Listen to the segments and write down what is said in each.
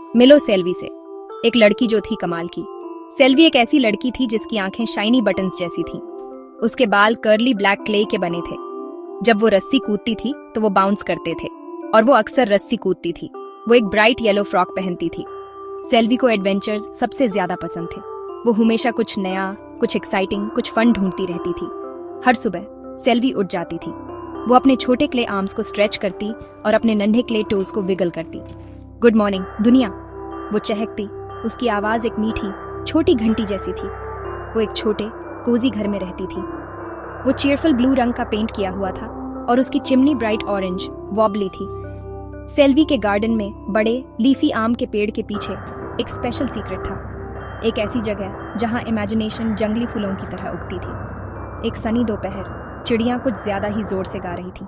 मिलो सेल्वी से। एक लड़की जो थी कमाल की। सेल्वी एक ऐसी लड़की थी जिसकी आंखें शाइनी बटन्स जैसी थीं। उसके बाल कर्ली ब्लैक क्ले के बने थे। जब वो रस्सी कूदती थी तो वो बाउंस करते थे और वो अक्सर रस्सी कूदती थी। वो एक ब्राइट येलो फ्रॉक पहनती थी। सेल्वी को एडवेंचर्स सबसे ज्यादा पसंद थे। वो हमेशा कुछ नया, कुछ एक्साइटिंग, कुछ फन ढूंढती रहती थी। हर सुबह सेल्वी उठ जाती थी। वो अपने छोटे क्ले आर्म्स को स्ट्रेच करती और अपने नन्हे क्ले टोज को विगल करती। गुड मॉर्निंग दुनिया, वो चहकती। उसकी आवाज एक मीठी छोटी घंटी जैसी थी। वो एक छोटे कोजी घर में रहती थी। वो चीयरफुल ब्लू रंग का पेंट किया हुआ था और उसकी चिमनी ब्राइट ऑरेंज वॉबली थी। सेल्वी के गार्डन में बड़े लीफी आम के पेड़ के पीछे एक स्पेशल सीक्रेट था। एक ऐसी जगह जहां इमेजिनेशन जंगली फूलों की तरह उगती थी। एक सनी दोपहर चिड़ियां कुछ ज्यादा ही जोर से गा रही थी।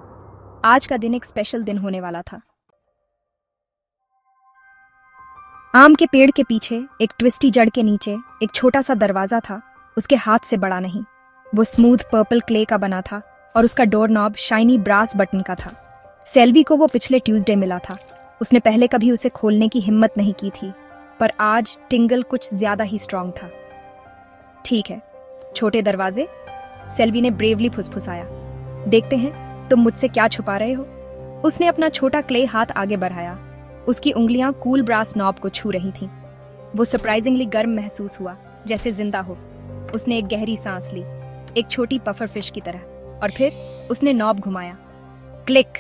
आज का दिन एक स्पेशल दिन होने वाला था। आम के पेड़ के पीछे एक ट्विस्टी जड़ के नीचे एक छोटा सा दरवाजा था। उसके हाथ से बड़ा नहीं, वो स्मूथ पर्पल क्ले का बना था और उसका door knob shiny brass button का था। सेल्वी को वो पिछले ट्यूसडे मिला था। उसने पहले कभी उसे खोलने की हिम्मत नहीं की थी, पर आज टिंगल कुछ ज्यादा ही स्ट्रांग था। ठीक है छोटे दरवाजे, सेल्वी ने ब्रेवली फुसफुसाया। देखते हैं तुम मुझसे क्या छुपा रहे हो। उसने अपना छोटा क्ले हाथ आगे बढ़ाया। उसकी उंगलियां कूल ब्रास नॉब को छू रही थीं। वो सरप्राइजिंगली गर्म महसूस हुआ, जैसे जिंदा हो। उसने एक गहरी सांस ली, एक छोटी पफर फिश की तरह, और फिर उसने नॉब घुमाया। क्लिक!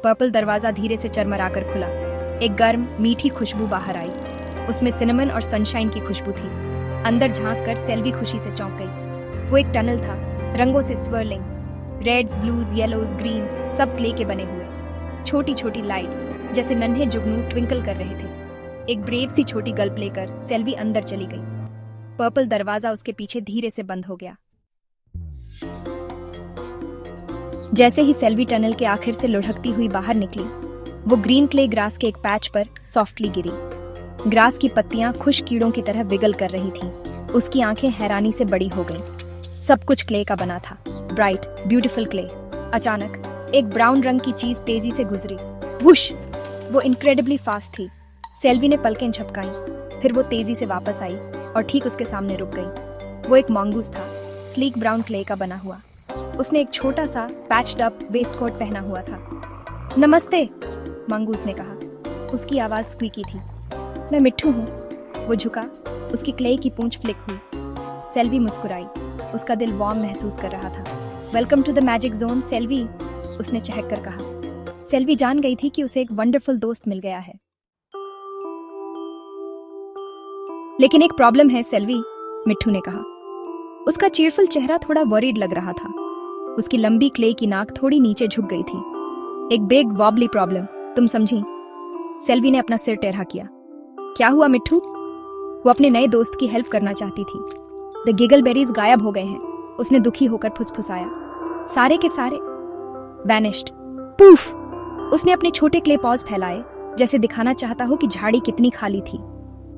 पर्पल दरवाजा धीरे से चरमराकर खुला। एक गर्म मीठी खुशबू बाहर आई। उसमें सिनेमन और सनशाइन की खुशबू थी। अंदर झांककर सेल्वी खुशी से चौंक गई। वो एक टनल था, रंगों से swirling, reds, blues, yellows, greens, सब क्ले के बने हुए। छोटी छोटी लाइट्स जैसे नन्हे जुगनू ट्विंकल कर रहे थे। एक ब्रेव सी छोटी गल्प लेकर सेल्वी अंदर चली गई। पर्पल दरवाजा उसके पीछे धीरे से बंद हो गया। जैसे ही सेल्वी टनल के आखिर से लुढ़कती हुई बाहर निकली, वो ग्रीन क्ले ग्रास के एक पैच पर सॉफ्टली गिरी। ग्रास की पत्तियां खुश कीड़ों की तरह विगल कर रही थीं। उसकी आंखें हैरानी से बड़ी हो गईं। सब कुछ क्ले का बना था, ब्राइट ब्यूटीफुल क्ले। अचानक एक ब्राउन रंग की चीज तेजी से गुजरी। वुश! वो इनक्रेडिबली फास्ट थी। सेल्वी ने पलकें झपकाईं, फिर वो तेजी से वापस आई और ठीक उसके सामने रुक गई। वो एक मंगूस था, स्लीक ब्राउन क्ले का बना हुआ। उसने एक छोटा सा पैच्ड अप वेस्टकोट पहना हुआ था। नमस्ते, मंगूस ने कहा। उसकी आवाज स्क्वीकी थी। मैं मिट्ठू हूँ। वो झुका, उसकी क्ले की पूंछ फ्लिक हुई। सेल्वी मुस्कुराई। उसका दिल वार्म महसूस कर रहा था। Welcome to the magic zone Selvi, उसने चहक कर कहा। सेल्वी जान गई थी कि उसे एक वंडरफुल दोस्त मिल गया है। लेकिन एक प्रॉब्लम है सेल्वी, मिट्ठू ने कहा। उसका चीयरफुल चेहरा थोड़ा वरीड लग रहा था। उसकी लंबी क्ले की नाक थोड़ी नीचे झुक गई थी। एक बिग वॉबली प्रॉब्लम, तुम समझी? सेल्वी ने अपना सिर टेढ़ा किया। क्या हुआ मिट्ठू? वो अपने नए दोस्त की हेल्प करना चाहती थी। द गिगलबेरीज गायब हो गए हैं, उसने दुखी होकर फुसफुसाया। सारे के सारे वैनिश्ड। पूफ! उसने अपने छोटे क्ले पॉज फैलाए, जैसे दिखाना चाहता हो कि झाड़ी कितनी खाली थी।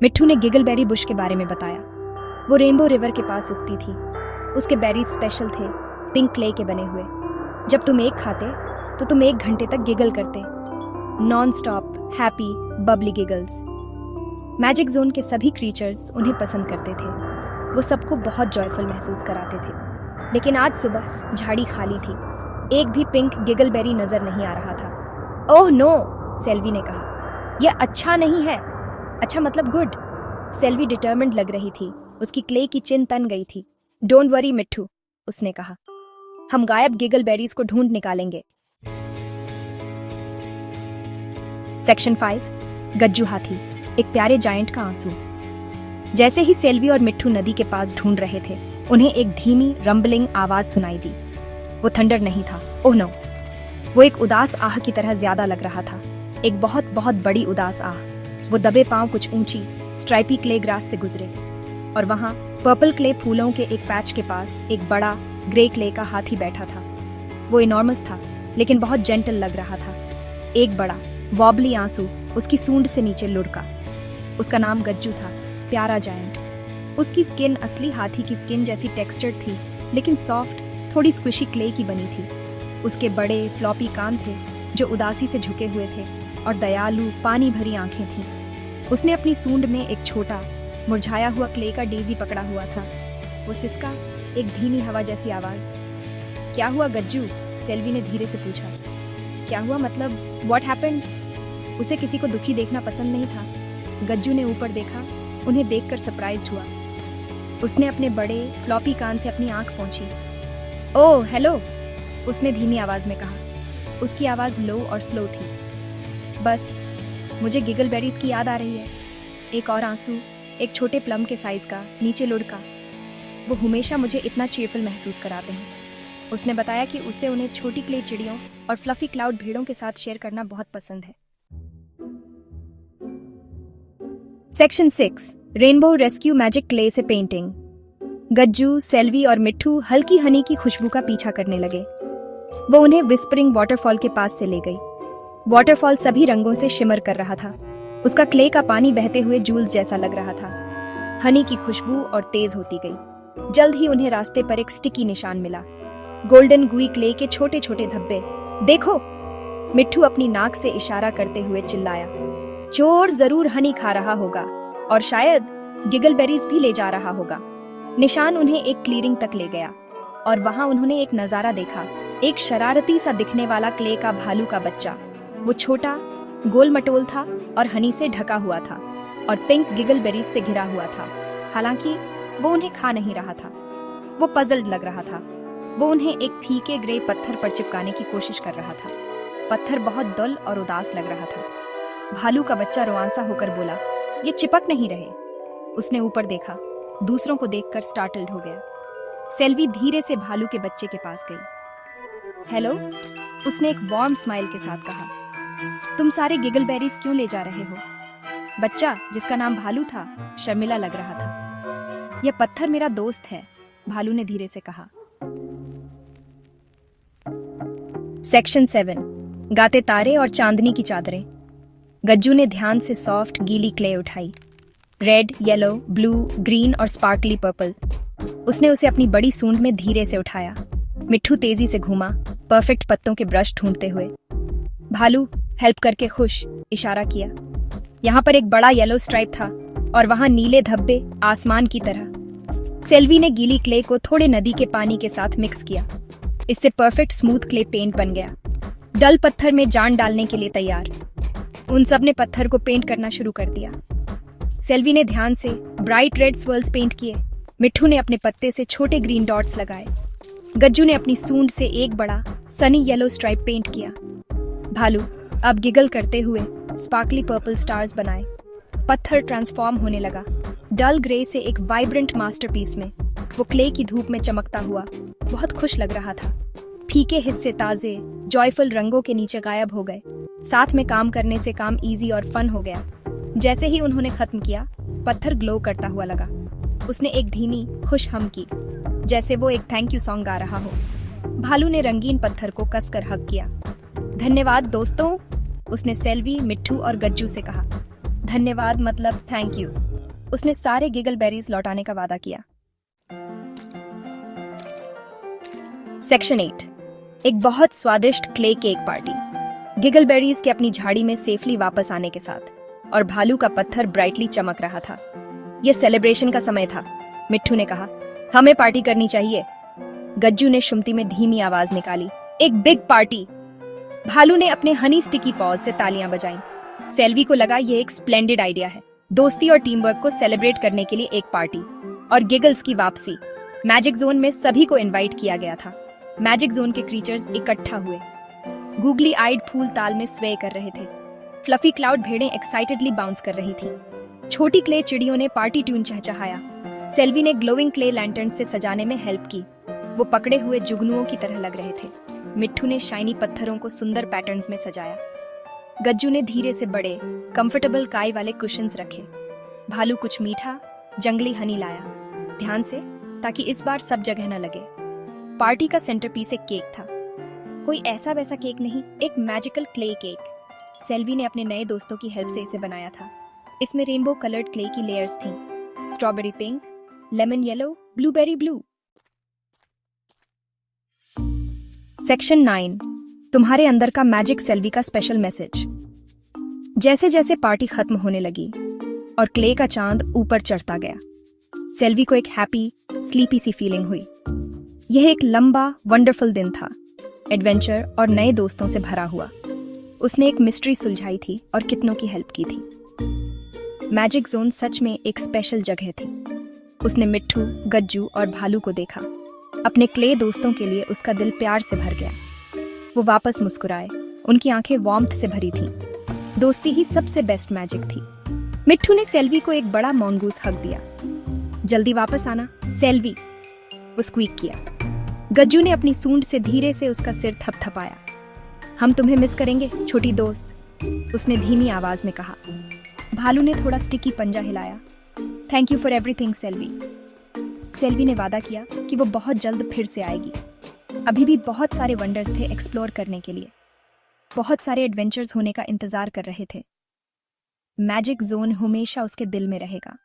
मिट्ठू ने गिगलबेरी बुश के बारे में बताया। वो रेनबो रिवर के पास उगती थी। उसके बेरीज स्पेशल थे, पिंक क्ले के बने हुए। जब तुम एक खाते तो तुम 1 घंटे तक गिगल करते। Non stop happy Babli giggles. Magic zone के सभी क्रीचर्स उन्हें पसंद करते थे। वो सबको बहुत जॉयफुल महसूस कराते थे। लेकिन आज सुबह झाड़ी खाली थी। एक भी पिंक गिगलबेरी नजर नहीं आ रहा था। ओह नो, सेल्वी ने कहा। यह अच्छा नहीं है। अच्छा मतलब गुड। सेल्वी डिटर्मिन्ड लग रही थी। उसकी क्ले की चिन तन गई थी। डोंट वरी मिट्ठू, उसने कहा। हम गायब गिगलबेरीज को ढूंढ निकालेंगे। सेक्शन 5, गज्जू हाथी, एक प्यारे जायंट का आंसू। जैसे ही सेल्वी और मिट्ठू नदी के पास ढूंढ रहे थे, उन्हें एक धीमी रंबलिंग आवाज सुनाई दी। वो थंडर नहीं था, ओह नो। वो एक उदास आह की तरह ज्यादा लग रहा था। एक बहुत बहुत बड़ी उदास आह। वो दबे पांव कुछ ऊंची स्ट्राइपी क्ले ग्रास से गुजरे और वहां पर्पल क्ले फूलों के एक पैच के पास एक बड़ा ग्रे क्ले का हाथी बैठा था। वो इनॉर्मस था, लेकिन बहुत जेंटल लग रहा था। एक बड़ा वॉबली आंसू उसकी सूंड से नीचे लुढ़का। उसका नाम गज्जू था, प्यारा जायंट। उसकी स्किन असली हाथी की स्किन जैसी टेक्सचर्ड थी, लेकिन सॉफ्ट, थोड़ी स्क्विशी क्ले की बनी थी। उसके बड़े फ्लॉपी कान थे जो उदासी से झुके हुए थे और दयालु पानी भरी आंखें थीं। उसने अपनी सूंड में एक छोटा मुरझाया हुआ क्ले का डेजी पकड़ा हुआ था। वो सिसका, एक धीमी हवा जैसी आवाज। क्या हुआ गज्जू? सेल्वी ने धीरे से पूछा। क्या हुआ मतलब? What happened? उसे किसी को दुखी देखना पसंद नहीं था। गज्जू ने ऊपर देखा, उन्हें देखकर सरप्राइज्ड हुआ। उसने अपने बड़े फ्लॉपी कान से अपनी आंख पोंछी। ओह हेलो, उसने धीमी आवाज में कहा। उसकी आवाज लो और स्लो थी। बस मुझे गिगलबेरीज की याद आ रही है। एक और आंसू, एक छोटे प्लम के साइज का, नीचे लुढ़का। वो हमेशा मुझे इतना चीयरफुल महसूस कराते हैं। उसने बताया कि उसे उन्हें छोटी क्ले चिड़ियों और फ्लफी क्लाउड भेड़ों के साथ शेयर करना बहुत पसंद है। Section 6, rainbow rescue magic clay से पेंटिंग। गज्जू, सेल्वी और मिट्ठू हल्की हनी की खुशबू का पीछा करने लगे। वो उन्हें विस्परिंग वाटरफॉल के पास से ले गई। वाटरफॉल सभी रंगों से शिमर कर रहा था। उसका क्ले का पानी बहते हुए जूल्स जैसा लग रहा था। हनी की खुशबू और तेज होती गई। जल्द ही उन्हें रास्ते पर एक स्टिकी निशान मिला। गोल्डन गुई क्ले के छोटे छोटे धब्बे। देखो, मिट्ठू अपनी नाक से इशारा करते हुए चिल्लाया। चोर जरूर हनी खा रहा होगा और शायद गिगलबेरीज भी ले जा रहा होगा। निशान उन्हें एक क्लीयरिंग तक ले गया और वहां उन्होंने एक नजारा देखा। एक शरारती सा दिखने वाला क्ले का भालू का बच्चा। वो छोटा, गोल मटोल था और हनी से ढका हुआ था और पिंक गिगलबेरीज से घिरा हुआ था। हालांकि वो उन्हें खा नहीं रहा था। वो पजल्ड लग रहा था। वो उन्हें एक फीके ग्रे पत्थर पर चिपकाने की कोशिश कर रहा था। पत्थर बहुत दुल और उदास लग रहा था। भालू का बच्चा रोआंसा होकर बोला, ये चिपक नहीं रहे। उसने ऊपर देखा, दूसरों को देखकर स्टार्टल्ड हो गया। सेल्वी धीरे से भालू के बच्चे के पास गई। हेलो, उसने एक वार्म स्माइल के साथ कहा। तुम सारे गिगलबेरीज क्यों ले जा रहे हो? बच्चा, जिसका नाम भालू था, शर्मिला लग रहा था। यह पत्थर मेरा दोस्त है, भालू ने धीरे से कहा। सेक्शन 7, गाते तारे और चांदनी की चादरें। गज्जू ने ध्यान से सॉफ्ट गीली क्ले उठाई। रेड, येलो, ब्लू, ग्रीन और स्पार्कली पर्पल। उसने उसे अपनी बड़ी सूंड में धीरे से उठाया। मिट्ठू तेजी से घूमा, परफेक्ट पत्तों के ब्रश ढूंढते हुए। भालू हेल्प करके खुश इशारा किया। यहाँ पर एक बड़ा येलो स्ट्राइप था और वहां नीले धब्बे आसमान की तरह। सेल्वी ने गीली क्ले को थोड़े नदी के पानी के साथ मिक्स किया। इससे परफेक्ट स्मूथ क्ले पेंट बन गया। डल पत्थर में जान डालने के लिए तैयार। उन सब ने पत्थर को पेंट करना शुरू कर दिया। सेल्वी ने ध्यान से ब्राइट रेड स्वर्ल्स पेंट किए। मिट्ठू ने अपने पत्ते से छोटे ग्रीन डॉट्स लगाए। गज्जू ने अपनी सूंड से एक बड़ा सनी येलो स्ट्राइप पेंट किया। भालू अब गिगल करते हुए स्पार्कली पर्पल स्टार्स बनाए। पत्थर ट्रांसफॉर्म होने लगा, डल ग्रे से एक वाइब्रेंट मास्टरपीस में। वो क्ले की धूप में चमकता हुआ बहुत खुश लग रहा था। फीके हिस्से ताजे, जॉयफुल रंगों के नीचे गायब हो गए। साथ में काम करने से काम इजी और फन हो गया। जैसे ही उन्होंने खत्म किया, पत्थर ग्लो करता हुआ लगा। उसने एक धीमी खुश हम की, जैसे वो एक थैंक यू सॉन्ग गा रहा हो। भालू ने रंगीन पत्थर को कसकर हग किया। धन्यवाद दोस्तों, उसने सेल्वी, मिट्ठू और गज्जू से कहा। धन्यवाद मतलब थैंक यू। उसने सारे गिगलबेरीज लौटाने का वादा किया। सेक्शन 8, एक बहुत स्वादिष्ट क्ले केक पार्टी। गिगलबेरीज के अपनी झाड़ी में सेफली वापस आने के साथ और भालू का पत्थर ब्राइटली चमक रहा था। यह सेलिब्रेशन का समय था। मिट्ठू ने कहा, हमें पार्टी करनी चाहिए। गज्जू ने शुमती में धीमी आवाज निकाली, एक बिग पार्टी। भालू ने अपने हनी स्टिकी पॉज से तालियां बजाईं। सेल्वी को लगा यह एक स्प्लेंडेड आइडिया है। दोस्ती और टीम वर्क को सेलिब्रेट करने के लिए एक पार्टी और गिगल्स की वापसी। मैजिक जोन में सभी को इनवाइट किया गया था। मैजिक जोन के क्रीचर्स इकट्ठा हुए। गूगली आइड फूल ताल में स्वे कर रहे थे। फ्लफी क्लाउड भेड़ें एक्साइटेडली बाउंस कर रही थी। छोटी क्ले चिड़ियों ने पार्टी ट्यून चहचहाया। सेल्वी ने ग्लोइंग क्ले लैंटर्न से सजाने में हेल्प की। वो पकड़े हुए जुगनुओं की तरह लग रहे थे। मिट्ठू ने शाइनी पत्थरों को सुंदर पैटर्न्स में सजाया। गज्जू ने धीरे से बड़े कंफर्टेबल काई वाले कुशन्स रखे। भालू कुछ मीठा जंगली हनी लाया, ध्यान से, ताकि इस बार सब जगह न लगे। पार्टी का सेंटरपीस एक केक था। कोई ऐसा वैसा केक नहीं, एक मैजिकल क्ले केक। सेल्वी ने अपने नए दोस्तों की हेल्प से इसे बनाया था। इसमें रेनबो कलर्ड क्ले की लेयर्स थीं, strawberry pink, lemon yellow, blueberry blue. Section 9, तुम्हारे अंदर का मैजिक। सेल्वी का स्पेशल मैसेज। जैसे जैसे पार्टी खत्म होने लगी, और क्ले का चांद ऊपर चढ़ता गया। सेल्वी को एक हैप्पी स्लीपी सी फीलिंग हुई। यह एक लंबा वंडरफुल दिन था, एडवेंचर और नए दोस्तों से भरा हुआ। उसने एक मिस्ट्री सुलझाई थी और कितनों की हेल्प की थी। मैजिक जोन सच में एक स्पेशल जगह थी। उसने मिट्ठू, गज्जू और भालू को देखा। अपने क्ले दोस्तों के लिए उसका दिल प्यार से भर गया। वो वापस मुस्कुराए, उनकी आंखें वार्मथ से भरी थीं। दोस्ती ही सबसे बेस्ट मैजिक थी। मिट्ठू ने सेल्वी को एक बड़ा मॉन्गूस हग दिया। जल्दी वापस आना सेल्वी, वो स्क्वीक किया। गज्जू ने अपनी सूंड से धीरे से उसका सिर थपथपाया। हम तुम्हें मिस करेंगे छोटी दोस्त, उसने धीमी आवाज में कहा। भालू ने थोड़ा स्टिकी पंजा हिलाया। Thank you for everything Selvi. Selvi ने वादा किया कि वो बहुत जल्द फिर से आएगी। अभी भी बहुत सारे वंडर्स थे एक्सप्लोर करने के लिए। बहुत सारे एडवेंचर्स होने का इंतजार कर रहे थे। मैजिक जोन हमेशा उसके दिल में रहेगा।